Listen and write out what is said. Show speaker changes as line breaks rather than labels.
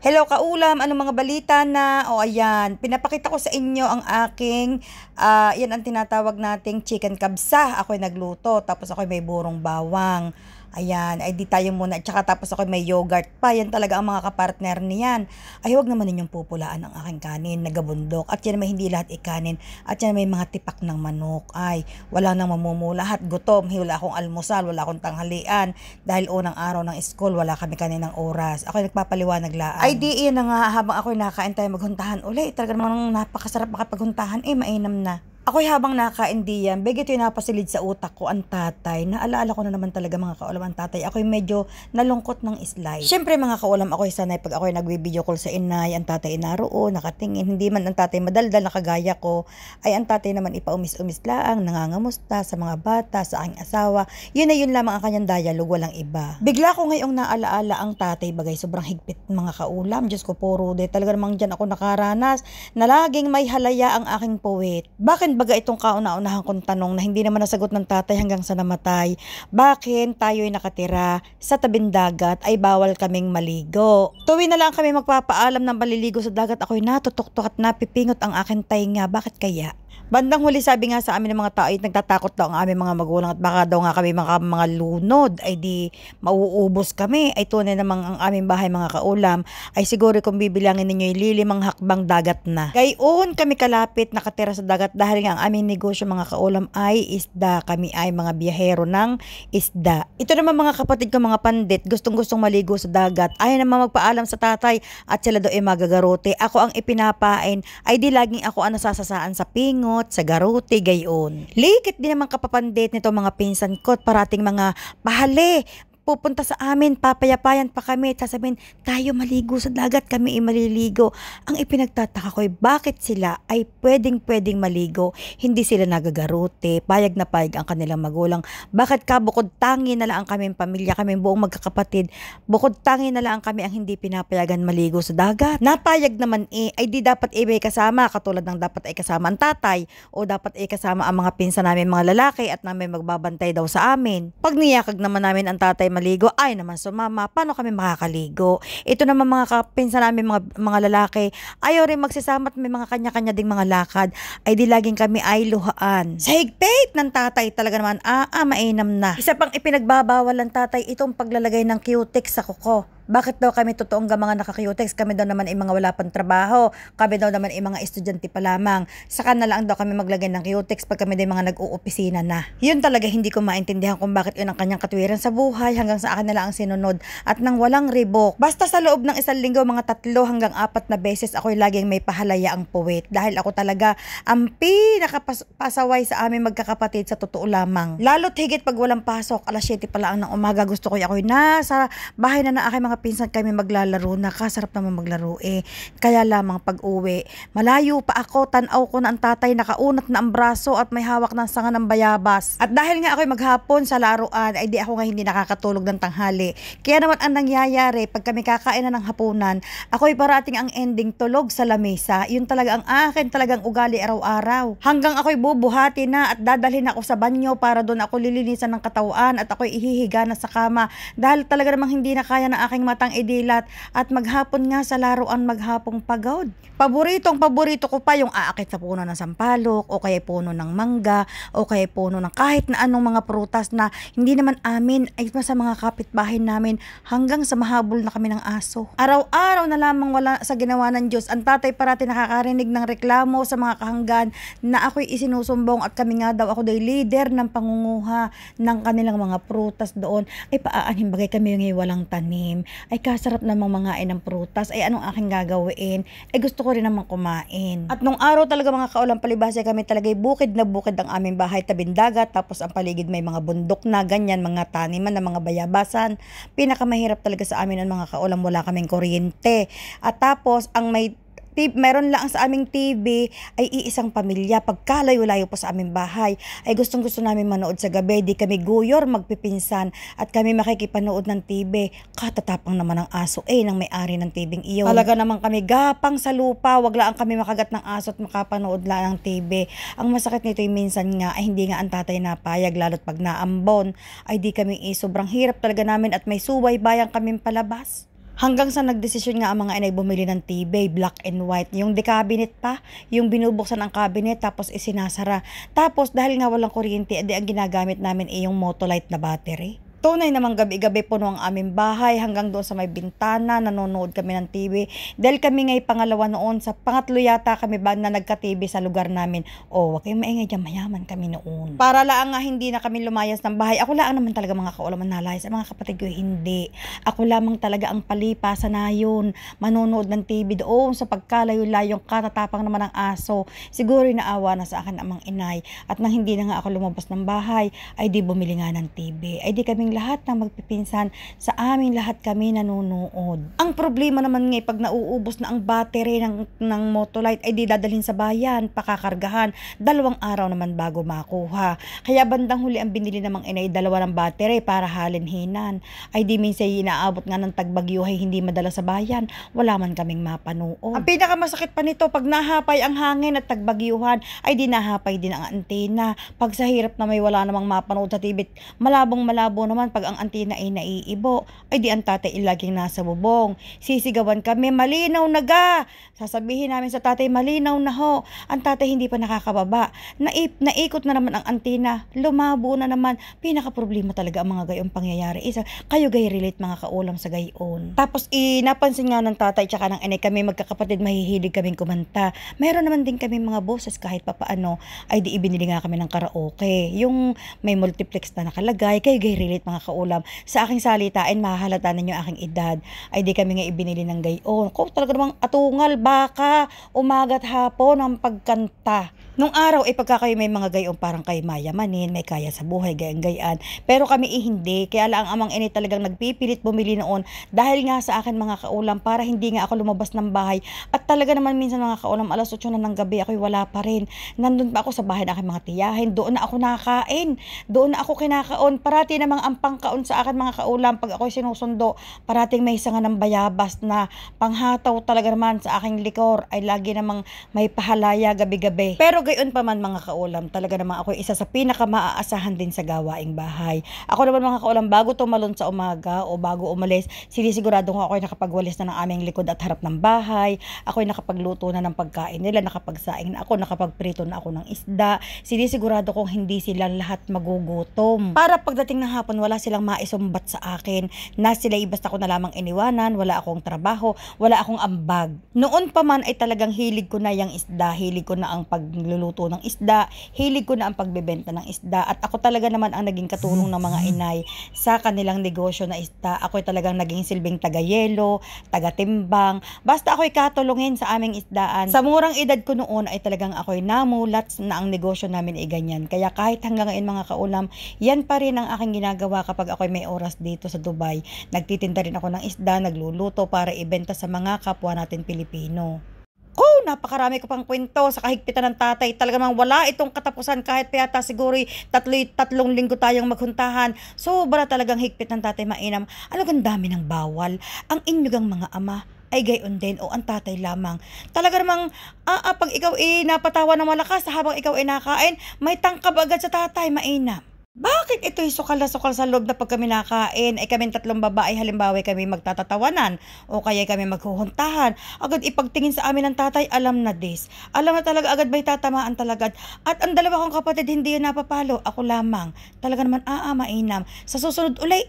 Hello kaulam, ano mga balita na? O ayan, pinapakita ko sa inyo ang aking, yan ang tinatawag nating chicken kabsa. Ako'y nagluto, tapos ako'y may burong bawang. Ayan, ay di tayo muna. At saka tapos ako'y may yogurt pa. Yan talaga ang mga kapartner niyan. Ay huwag naman ninyong pupulaan ang aking kanin, nagabundok. At yan may hindi lahat ikanin. At yan may mga tipak ng manok. Ay, wala nang mamumula. Lahat gutom. Wala akong almusal, wala akong tanghalian. Dahil unang araw ng school, wala kami kaninang oras. Ako'y nagpapaliwanag laan. Ay di iyan na nga, habang ako'y nakain tayo maghuntahan uli. Talaga namang napakasarap makapaghuntahan. Mainam na. Ako'y habang nakain diyan, bigit yung napasilid sa utak ko ang tatay. Naalala ko na naman talaga mga kaulam ang tatay. Ako'y medyo nalungkot ng slide. Siyempre mga kaulam, ako'y sanay pag ako'y nagbi-video call sa inay, ang tatay naroon, nakatingin. Hindi man ang tatay madaldal, nakagaya ko. Ay ang tatay naman ipaumis-umis laang, nangangamusta sa mga bata, sa aking asawa. Yun na yun lamang ang kanyang dialogue, walang iba. Bigla ko ngayong naalaala ang tatay, bagay sobrang higpit mga kaulam. Diyos ko puro de, talaga namang dyan ako nakaranas na laging may halaya ang aking puwit. Bakit baga itong kauna-unahan kong tanong na hindi naman nasagot ng tatay hanggang sa namatay? Bakit tayo'y nakatira sa tabing dagat ay bawal kaming maligo? Tuwi na lang kami magpapaalam ng maliligo sa dagat, ako'y natutuktok at napipingot ang aking tainga. Bakit kaya? Bandang huli sabi nga sa amin ng mga tao ay nagtatakot daw ang aming mga magulang at baka daw nga kami mga lunod ay di mauubos kami. Ay tunay namang ang aming bahay mga kaulam ay siguro kung bibilangin ninyo lilimang hakbang dagat na. Gayon kami kalapit nakatira sa dagat dahil nga ang aming negosyo mga kaulam ay isda. Kami ay mga biyahero ng isda. Ito naman mga kapatid ko mga pandit, gustong-gustong maligo sa dagat. Ayaw naman magpaalam sa tatay at sila daw ay magagarote. Ako ang ipinapain ay di laging ako ang nasasasaan sa pingot, sa garote, gayon. Likit din naman kapapandit nito mga pinsan ko at parating mga pahali. Pupunta sa amin, papayapayan pa kami, sasabihin, tayo maligo sa dagat, kami ay maliligo. Ang ipinagtataka ko ay bakit sila ay pwedeng maligo, hindi sila nagagarote, payag na payag ang kanilang magulang. Bakit ka bukod tangi na lang ang kaming pamilya, kaming buong magkakapatid, bukod tangi na lang kami ang hindi pinapayagan maligo sa dagat? Napayag naman ay di dapat may kasama, katulad ng dapat ay kasama ang tatay, o dapat ay kasama ang mga pinsan namin mga lalaki at namin magbabantay daw sa amin. Pag niyakag naman namin ang tatay maligo, ay naman sumama, paano kami makakaligo? Ito naman mga kapinsan namin mga lalaki, ayaw rin magsasama at may mga kanya-kanya ding mga lakad, ay di laging kami ay luhaan. Sa higpit ng tatay talaga naman, mainam na. Isa pang ipinagbabawal ng tatay itong paglalagay ng cutex sa kuko. Bakit daw kami totoong mga naka-cutex? Kami daw naman ay mga wala pang trabaho. Kami daw naman ay mga estudyante pa lamang. Saka na lang daw kami maglagay ng cutex pag kami daw mga nag-uupisina na. Yun talaga hindi ko maintindihan kung bakit yun ang kanyang katwiran sa buhay hanggang sa akin na lang ang sinunod at nang walang ribok. Basta sa loob ng isang linggo mga 3 hanggang 4 na beses ako'y laging may pahalaya ang puwit dahil ako talaga ang pinakapasaway sa aming magkakapatid sa totoo lamang. Lalo't higit pag walang pasok, alas 7 pa lang ng umaga gusto ko ako'y nasa bahay na ng aking mga pinsan kami maglalaro na, kasarap naman maglaro Kaya lamang pag uwi, malayo pa ako, tanaw ko na ang tatay nakaunat na ang braso at may hawak ng sanga ng bayabas. At dahil nga ako'y maghapon sa laruan, ay di ako nga hindi nakakatulog ng tanghali. Kaya naman ang nangyayari, pag kami kakain na ng hapunan, ako'y parating ang ending tulog sa lamesa. Yun talaga ang akin talagang ugali araw-araw. Hanggang ako'y bubuhati na at dadalhin ako sa banyo para doon ako lilinisan ng katawan at ako'y ihihiga na sa kama dahil talaga namang hindi na kaya ng aking matang idilat at maghapon nga sa laruan maghapong pagod. Paborito ko pa yung aakit sa puno ng sampalok o kaya puno ng mangga o kaya puno ng kahit na anong mga prutas na hindi naman amin ay sa mga kapitbahay namin hanggang sa mahabol na kami ng aso. Araw-araw na lamang wala sa ginawa ng Diyos. Ang tatay parati nakakarinig ng reklamo sa mga kahanggan na ako'y isinusumbong at kami nga daw ako daw leader ng pangunguha ng kanilang mga prutas doon. Ay paaanin bagay kami yung walang tanim. Ay kasarap namang mangain ng prutas, ay anong aking gagawin? Ay gusto ko rin namang kumain. At nung araw talaga mga kaulam palibhasa kami talaga bukid na bukid ang aming bahay tabing dagat, tapos ang paligid may mga bundok na ganyan, mga taniman na mga bayabasan. Pinakamahirap talaga sa amin ang mga kaulam, wala kaming kuryente. At tapos ang meron lang sa aming TV ay iisang pamilya. Pagkalayo-layo po sa aming bahay ay gustong-gusto namin manood sa gabi, di kami guyor magpipinsan at kami makikipanood ng TV. Katatapang naman ang aso nang may-ari ng TV iyon. Talaga naman kami gapang sa lupa, wag lang kami makagat ng aso at makapanood lang ng TV. Ang masakit nito ay minsan nga ay hindi nga ang tatay napayag, lalo't pag naambon ay di kami sobrang hirap talaga namin at may suway bayang kaming palabas. Hanggang sa nagdesisyon nga ang mga inay bumili ng TV, black and white. Yung cabinet pa, yung binubuksan ang cabinet tapos isinasara. Tapos dahil nga walang kuryente, edi ang ginagamit namin ay yung Motolite na battery. Tunay namang gabi-gabi puno ang aming bahay hanggang doon sa may bintana, nanonood kami ng TV. Dahil kami ngay pangalawa noon, sa pangatlo yata kami ba na nagka-TV sa lugar namin. Oh, wag kayong maingay dyan, mayaman kami noon. Para lang nga hindi na kami lumayas ng bahay. Ako lang naman talaga mga kaulaman nalayas. Ang mga kapatid ko hindi. Ako lamang talaga ang palipasan na yun. Manonood ng TV doon sa pagkalayo-layong katatapang naman ng aso. Siguro naawa na sa akin amang inay. At nang hindi na nga ako lumabas ng bahay, ay di bumili nga ng TV. Ay di kaming lahat ng magpipinsan, sa aming lahat kami nanonood. Ang problema naman nga pag nauubos na ang battery ng Motolite ay di dadalhin sa bayan, pakakargahan. 2 araw naman bago makuha. Kaya bandang huli ang binili namang inay 2 ng battery para halinhinan. Ay di minsan inaabot nga ng tagbagyo ay hindi madala sa bayan. Wala man kaming mapanood. Ang pinakamasakit pa nito pag nahapay ang hangin at tagbagyuhan ay di nahapay din ang antena. Pag sa hirap na may wala namang mapanood sa TV, malabong malabo naman pag ang antena ay naiibo, ay di ang tatay laging nasa bubong. Sisigawan kami, malinaw na ga! Sasabihin namin sa tatay, malinaw na ho. Ang tatay hindi pa nakakababa. Naikot na naman ang antena, lumabo na naman. Pinaka-problema talaga ang mga gayong pangyayari. Isa, kayo gay relate mga kaulam sa gayon. Tapos napansin nga ng tatay tsaka ng inay kami magkakapatid, mahihilig kaming kumanta. Meron naman din kami mga boses kahit papaano, ay di ibinili nga kami ng karaoke. Yung may multiplex na nakalagay, kayo gay relate mga kaulam. Sa aking salitain, mahahalata ninyo aking edad. Ay di kami nga ibinili ng gayon. Kung talaga namang atungal, baka, umagat hapon ang pagkanta. Nung araw, pagka kayo may mga gayon, parang kayo mayamanin, may kaya sa buhay, gayang-gayaan. Pero kami hindi. Kaya lang amang inay talagang nagpipilit bumili noon dahil nga sa akin mga kaulam para hindi nga ako lumabas ng bahay. At talaga naman minsan mga kaulam, 8:00 na ng gabi, ako'y wala pa rin. Nandun pa ako sa bahay ng aking mga tiyahin. Doon na ako nakain. Doon na ako kinakaon. Parati namang ang pangkaon sa akin mga kaulam pag ako'y sinusundo. Parating may sanga ng bayabas na panghataw talaga naman sa aking likor. Ay lagi namang may pahalaya gabi-gabi. Pero gayon pa man mga kaulam, talaga naman ako isa sa pinaka-maaasahan din sa gawaing bahay. Ako naman mga kaulam, bago tumalon sa umaga o bago umalis, sinisigurado ko ako'y nakapagwalis na ng aming likod at harap ng bahay. Ako'y nakapagluto na ng pagkain nila, nakapagsaing na ako, nakapagprito na ako ng isda. Sinisigurado kong hindi sila lahat magugutom. Para pagdating ng hapon, wala silang maisumbat sa akin na sila basta ko na lamang iniwanan, wala akong trabaho, wala akong ambag. Noon pa man ay talagang hilig ko na yung isda, hilig ko na ang pagluluto ng isda, hilig ko na ang pagbebenta ng isda, at ako talaga naman ang naging katulong ng mga inay sa kanilang negosyo na isda. Ako'y talagang naging silbing taga-yelo, taga-timbang, basta ako'y katulungin sa aming isdaan. Sa murang edad ko noon ay talagang ako'y namulat na ang negosyo namin ay ganyan. Kaya kahit hanggang ngayon mga kaulam, yan pa rin ang aking ginagawa kapag ako'y may oras dito sa Dubai. Nagtitinda rin ako ng isda, nagluluto para ibenta sa mga kapwa natin Pilipino. Napakarami ko pang kwento sa kahigpitan ng tatay. Talaga namang wala itong katapusan kahit pa yata siguro 3 linggo tayong maghuntahan. Sobra talagang higpit ng tatay mainam. Ano ang dami ng bawal. Ang inyong mga ama ay gayon din o ang tatay lamang. Talaga namang pag ikaw napatawa ng malakas habang ikaw nakain, may tangkab agad sa tatay mainam. Bakit ito'y sukal na sukal sa loob na pag kami nakain ay kaming 3 babae halimbawa kami magtatatawanan o kaya kami maghuhuntahan, agad ipagtingin sa amin ng tatay, alam na this. Alam na talaga agad may tatamaan talaga. At ang 2 kong kapatid hindi yun napapalo, ako lamang. Talaga naman mainam. Sa susunod uli,